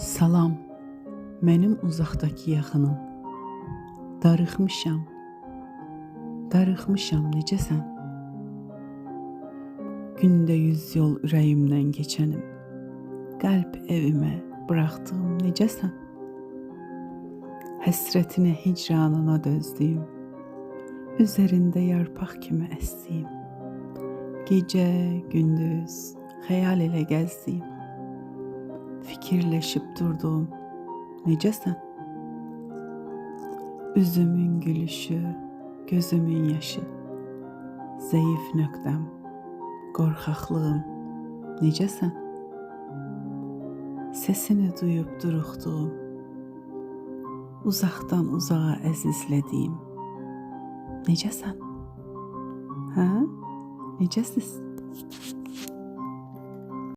Salam, mənim uzaqdakı yaxınım. Darıxmışam, necəsən? Gündə 100 yol ürəyimdən keçənim. Qəlb evimə buraxdığım necəsən? Həsrətinə, hicranına dözdüyüm, üzərində yarpaq kimi əsdiyim, gecə, gündüz xəyal ilə gəzdiyim, fikirləşib durduğum necəsən? Üzümün gülüşü, gözümün yaşı, zəif nöqtəm, qorxaqlığım necəsən? Səsini duyub duruxduğum, uzaqdan uzağa əzizlədiyim necəsən? Hə? Necəsiz?